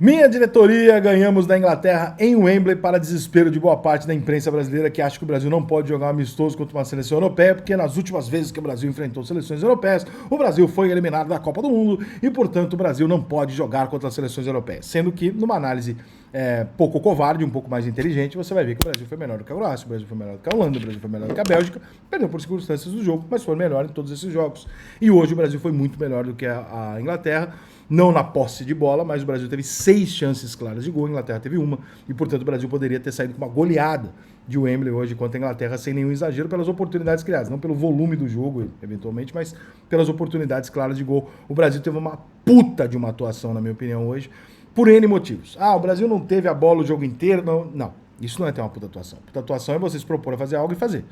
Minha diretoria, ganhamos da Inglaterra em Wembley para desespero de boa parte da imprensa brasileira que acha que o Brasil não pode jogar um amistoso contra uma seleção europeia, porque nas últimas vezes que o Brasil enfrentou seleções europeias, o Brasil foi eliminado da Copa do Mundo e, portanto, o Brasil não pode jogar contra as seleções europeias. Sendo que, numa análise pouco covarde, um pouco mais inteligente, você vai ver que o Brasil foi melhor do que a Croácia, o Brasil foi melhor do que a Holanda, o Brasil foi melhor do que a Bélgica, perdeu por circunstâncias do jogo, mas foi melhor em todos esses jogos. E hoje o Brasil foi muito melhor do que a Inglaterra, não na posse de bola, mas o Brasil teve 6 chances claras de gol, a Inglaterra teve uma, e portanto o Brasil poderia ter saído com uma goleada de Wembley hoje contra a Inglaterra sem nenhum exagero pelas oportunidades criadas, não pelo volume do jogo, eventualmente, mas pelas oportunidades claras de gol. O Brasil teve uma puta de uma atuação, na minha opinião, hoje, por N motivos. O Brasil não teve a bola o jogo inteiro, não, isso não é ter uma puta atuação. Puta atuação é você se propor a fazer algo e fazer.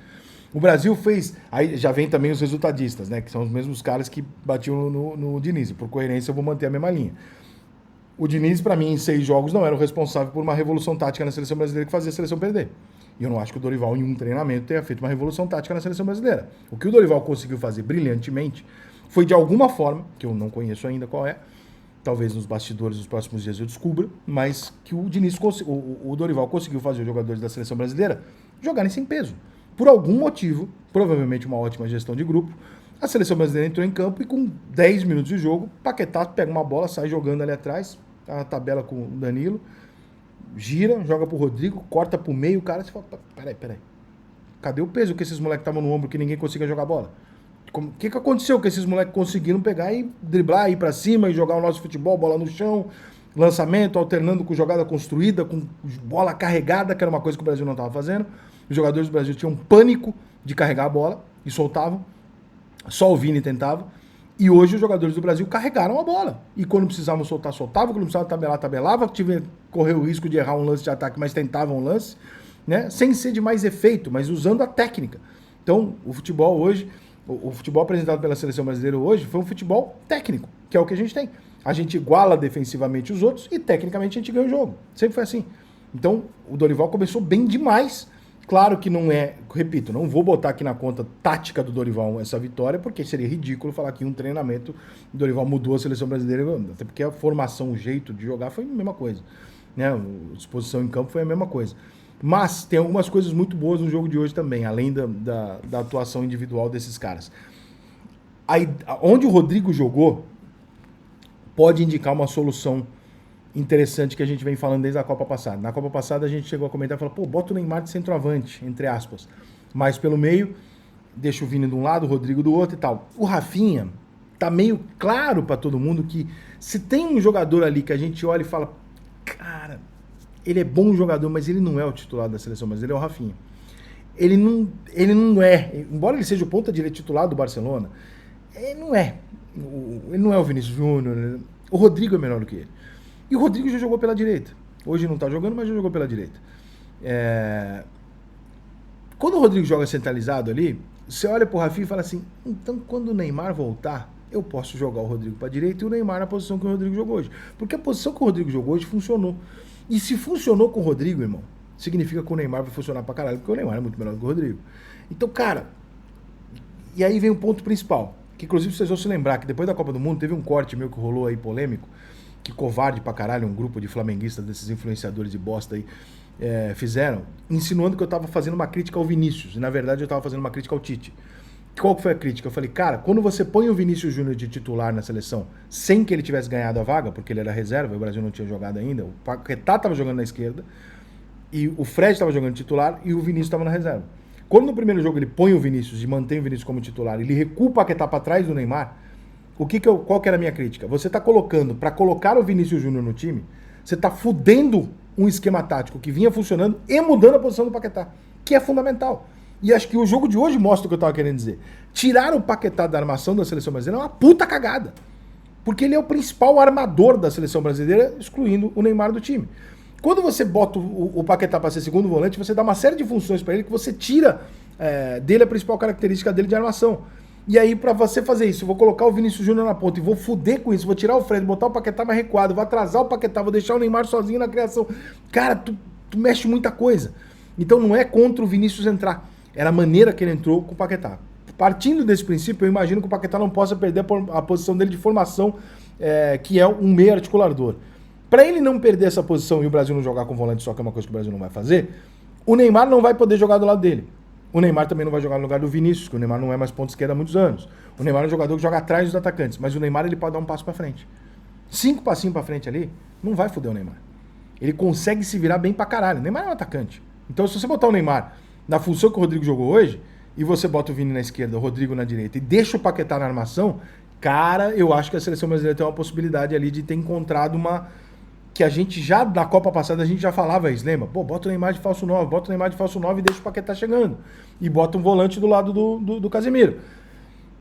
O Brasil fez... Aí já vem também os resultadistas, né? Que são os mesmos caras que batiam no Diniz. Por coerência, eu vou manter a mesma linha. O Diniz, para mim, em 6 jogos, não era o responsável por uma revolução tática na seleção brasileira que fazia a seleção perder. E eu não acho que o Dorival, em um treinamento, tenha feito uma revolução tática na seleção brasileira. O que o Dorival conseguiu fazer brilhantemente foi, de alguma forma, que eu não conheço ainda qual é, talvez nos bastidores dos próximos dias eu descubra, mas que o Dorival conseguiu fazer os jogadores da seleção brasileira jogarem sem peso. Por algum motivo, provavelmente uma ótima gestão de grupo, a seleção brasileira entrou em campo e com 10 minutos de jogo, Paquetá pega uma bola, sai jogando ali atrás, tá na tabela com o Danilo, gira, joga pro Rodrigo, corta pro meio, o cara se fala, peraí. Cadê o peso que esses moleques estavam no ombro que ninguém conseguia jogar bola? O que aconteceu que esses moleques conseguiram pegar e driblar, ir pra cima e jogar o nosso futebol, bola no chão, lançamento, alternando com jogada construída, com bola carregada, que era uma coisa que o Brasil não estava fazendo. Os jogadores do Brasil tinham pânico de carregar a bola e soltavam. Só o Vini tentava. E hoje os jogadores do Brasil carregaram a bola. E quando precisavam soltar, soltavam. Quando precisavam tabelar, tabelava. Correu o risco de errar um lance de ataque, mas tentavam um lance. Né? Sem ser de mais efeito, mas usando a técnica. Então, o futebol hoje, o futebol apresentado pela seleção brasileira hoje foi um futebol técnico, que é o que a gente tem. A gente iguala defensivamente os outros e tecnicamente a gente ganha o jogo. Sempre foi assim. Então, o Dorival começou bem demais. Claro que não é, repito, não vou botar aqui na conta tática do Dorival essa vitória, porque seria ridículo falar que em um treinamento o Dorival mudou a seleção brasileira, até porque a formação, o jeito de jogar foi a mesma coisa. Né? A disposição em campo foi a mesma coisa. Mas tem algumas coisas muito boas no jogo de hoje também, além da atuação individual desses caras. Aí, onde o Rodrigo jogou, pode indicar uma solução interessante que a gente vem falando desde a Copa passada. Na Copa passada a gente chegou a comentar e falou, bota o Neymar de centroavante, entre aspas. Mais pelo meio, deixa o Vini de um lado, o Rodrigo do outro e tal. O Rafinha, tá meio claro para todo mundo que se tem um jogador ali que a gente olha e fala, cara, ele é bom jogador, mas ele não é o titular da seleção, mas ele é o Rafinha. Ele não é, embora ele seja o ponta-direita titular do Barcelona, ele não é o Vinícius Júnior, o Rodrigo é melhor do que ele. E o Rodrigo já jogou pela direita. Hoje não tá jogando, mas já jogou pela direita. Quando o Rodrigo joga centralizado ali, você olha pro Rafinha e fala assim, então quando o Neymar voltar, eu posso jogar o Rodrigo pra direita e o Neymar na posição que o Rodrigo jogou hoje. Porque a posição que o Rodrigo jogou hoje funcionou. E se funcionou com o Rodrigo, irmão, significa que o Neymar vai funcionar pra caralho, porque o Neymar é muito melhor do que o Rodrigo. Então, cara, e aí vem o ponto principal, que inclusive vocês vão se lembrar que depois da Copa do Mundo teve um corte meu que rolou aí polêmico, que covarde pra caralho, um grupo de flamenguistas, desses influenciadores de bosta aí, fizeram, insinuando que eu tava fazendo uma crítica ao Vinícius, e na verdade eu tava fazendo uma crítica ao Tite. Qual que foi a crítica? Eu falei, cara, quando você põe o Vinícius Júnior de titular na seleção, sem que ele tivesse ganhado a vaga, porque ele era reserva, o Brasil não tinha jogado ainda, o Paquetá tava jogando na esquerda, e o Fred tava jogando titular, e o Vinícius tava na reserva. Quando no primeiro jogo ele põe o Vinícius e mantém o Vinícius como titular, ele recua o Paquetá pra trás do Neymar, qual que era a minha crítica? Você está colocando, para colocar o Vinícius Júnior no time, você está fudendo um esquema tático que vinha funcionando e mudando a posição do Paquetá, que é fundamental. E acho que o jogo de hoje mostra o que eu estava querendo dizer. Tirar o Paquetá da armação da seleção brasileira é uma puta cagada. Porque ele é o principal armador da seleção brasileira, excluindo o Neymar do time. Quando você bota o Paquetá para ser segundo volante, você dá uma série de funções para ele que você tira dele a principal característica dele de armação. E aí, pra você fazer isso, eu vou colocar o Vinícius Júnior na ponta e vou fuder com isso, vou tirar o Fred, botar o Paquetá mais recuado, vou atrasar o Paquetá, vou deixar o Neymar sozinho na criação. Cara, tu mexe muita coisa. Então não é contra o Vinícius entrar. Era a maneira que ele entrou com o Paquetá. Partindo desse princípio, eu imagino que o Paquetá não possa perder a posição dele de formação, que é um meio articulador. Para ele não perder essa posição e o Brasil não jogar com volante só, que é uma coisa que o Brasil não vai fazer, o Neymar não vai poder jogar do lado dele. O Neymar também não vai jogar no lugar do Vinícius, que o Neymar não é mais ponta esquerda há muitos anos. O Neymar é um jogador que joga atrás dos atacantes, mas o Neymar ele pode dar um passo para frente. 5 passinhos para frente ali, não vai foder o Neymar. Ele consegue se virar bem pra caralho. O Neymar é um atacante. Então se você botar o Neymar na função que o Rodrigo jogou hoje, e você bota o Vini na esquerda, o Rodrigo na direita, e deixa o Paquetá na armação, cara, eu acho que a seleção brasileira tem uma possibilidade ali de ter encontrado uma... que a gente já, na Copa passada, a gente já falava isso, lembra? Pô, bota o Neymar de falso 9, bota o Neymar de falso 9 e deixa o Paquetá chegando. E bota um volante do lado do Casemiro.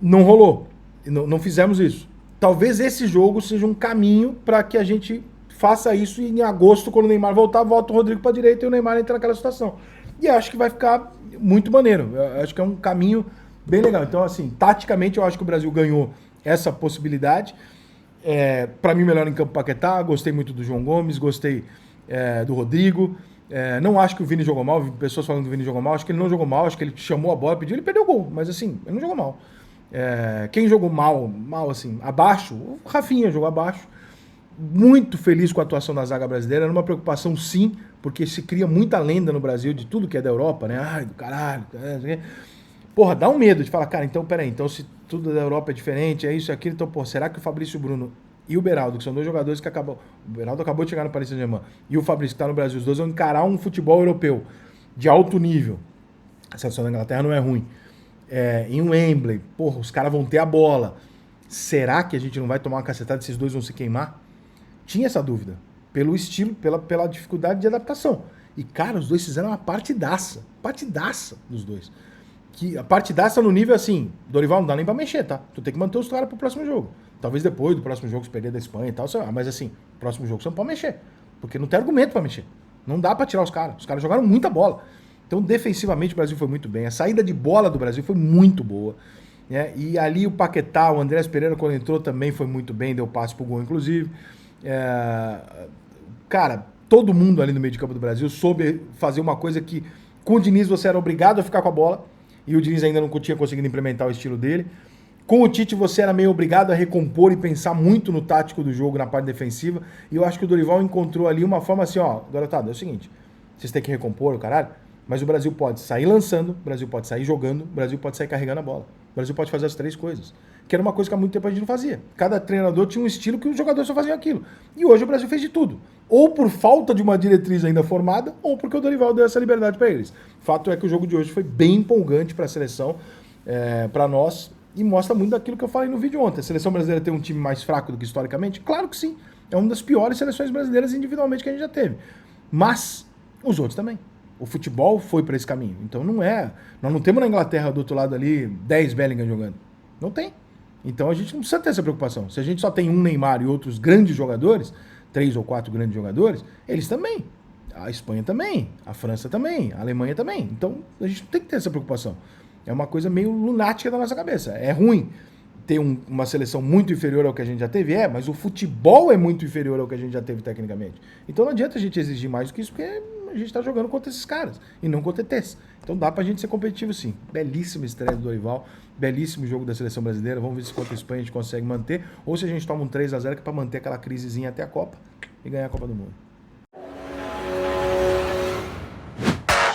Não rolou. Não fizemos isso. Talvez esse jogo seja um caminho para que a gente faça isso e em agosto, quando o Neymar voltar, volta o Rodrigo para a direita e o Neymar entra naquela situação. E eu acho que vai ficar muito maneiro. Eu acho que é um caminho bem legal. Então, assim, taticamente, eu acho que o Brasil ganhou essa possibilidade. Para mim, melhor em campo Paquetá. Gostei muito do João Gomes, gostei do Rodrigo. Não acho que o Vini jogou mal. Pessoas falando que o Vini jogou mal. Acho que ele não jogou mal. Acho que ele chamou a bola, pediu, ele perdeu o gol. Mas, assim, ele não jogou mal. Quem jogou mal, assim, abaixo, o Rafinha jogou abaixo. Muito feliz com a atuação da zaga brasileira. Era uma preocupação, sim, porque se cria muita lenda no Brasil de tudo que é da Europa, né? Ai, do caralho. Porra, dá um medo de falar, cara, então, peraí, então se tudo da Europa é diferente, é isso e aquilo, então, pô, será que o Fabrício Bruno e o Beraldo, que são dois jogadores que acabam... O Beraldo acabou de chegar no Paris Saint-Germain, e o Fabrício que tá no Brasil, os dois vão encarar um futebol europeu de alto nível. A seleção da Inglaterra não é ruim. Em um Wembley, porra, os caras vão ter a bola. Será que a gente não vai tomar uma cacetada e esses dois vão se queimar? Tinha essa dúvida, pelo estilo, pela dificuldade de adaptação. E, cara, os dois fizeram uma partidaça dos dois. Que a partidaça no nível assim, Dorival, não dá nem pra mexer, tá? Tu tem que manter os caras pro próximo jogo. Talvez depois do próximo jogo, se perder da Espanha e tal, mas assim, próximo jogo você não pode mexer. Porque não tem argumento pra mexer. Não dá pra tirar os caras. Os caras jogaram muita bola. Então, defensivamente, o Brasil foi muito bem. A saída de bola do Brasil foi muito boa. Né? E ali o Paquetá, o Andrés Pereira, quando entrou, também foi muito bem, deu passe pro gol, inclusive. Cara, todo mundo ali no meio de campo do Brasil soube fazer uma coisa que com o Diniz você era obrigado a ficar com a bola e o Diniz ainda não tinha conseguido implementar o estilo dele. Com o Tite você era meio obrigado a recompor e pensar muito no tático do jogo, na parte defensiva, e eu acho que o Dorival encontrou ali uma forma assim, ó, garotada, é o seguinte, vocês têm que recompor o caralho, mas o Brasil pode sair lançando, o Brasil pode sair jogando, o Brasil pode sair carregando a bola. O Brasil pode fazer as 3 coisas. Que era uma coisa que há muito tempo a gente não fazia. Cada treinador tinha um estilo que os jogadores só faziam aquilo. E hoje o Brasil fez de tudo. Ou por falta de uma diretriz ainda formada, ou porque o Dorival deu essa liberdade para eles. Fato é que o jogo de hoje foi bem empolgante para a seleção, para nós, e mostra muito daquilo que eu falei no vídeo ontem. A seleção brasileira tem um time mais fraco do que historicamente? Claro que sim. É uma das piores seleções brasileiras individualmente que a gente já teve. Mas os outros também. O futebol foi para esse caminho. Então não é... Nós não temos na Inglaterra, do outro lado ali, 10 Bellingham jogando. Não tem. Então a gente não precisa ter essa preocupação. Se a gente só tem um Neymar e outros grandes jogadores, 3 ou 4 grandes jogadores, eles também. A Espanha também. A França também. A Alemanha também. Então a gente não tem que ter essa preocupação. É uma coisa meio lunática da nossa cabeça. É ruim ter uma seleção muito inferior ao que a gente já teve? Mas o futebol é muito inferior ao que a gente já teve tecnicamente. Então não adianta a gente exigir mais do que isso, porque a gente está jogando contra esses caras e não contra ETs. Então dá pra gente ser competitivo sim. Belíssima estreia do Dorival, belíssimo jogo da seleção brasileira. Vamos ver se contra a Espanha a gente consegue manter, ou se a gente toma um 3-0 que é pra manter aquela crisezinha até a Copa e ganhar a Copa do Mundo.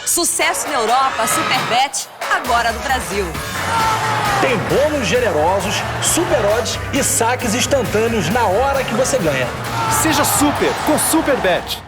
Sucesso na Europa, Superbet, agora no Brasil. Tem bônus generosos, super odds e saques instantâneos na hora que você ganha. Seja super com Superbet.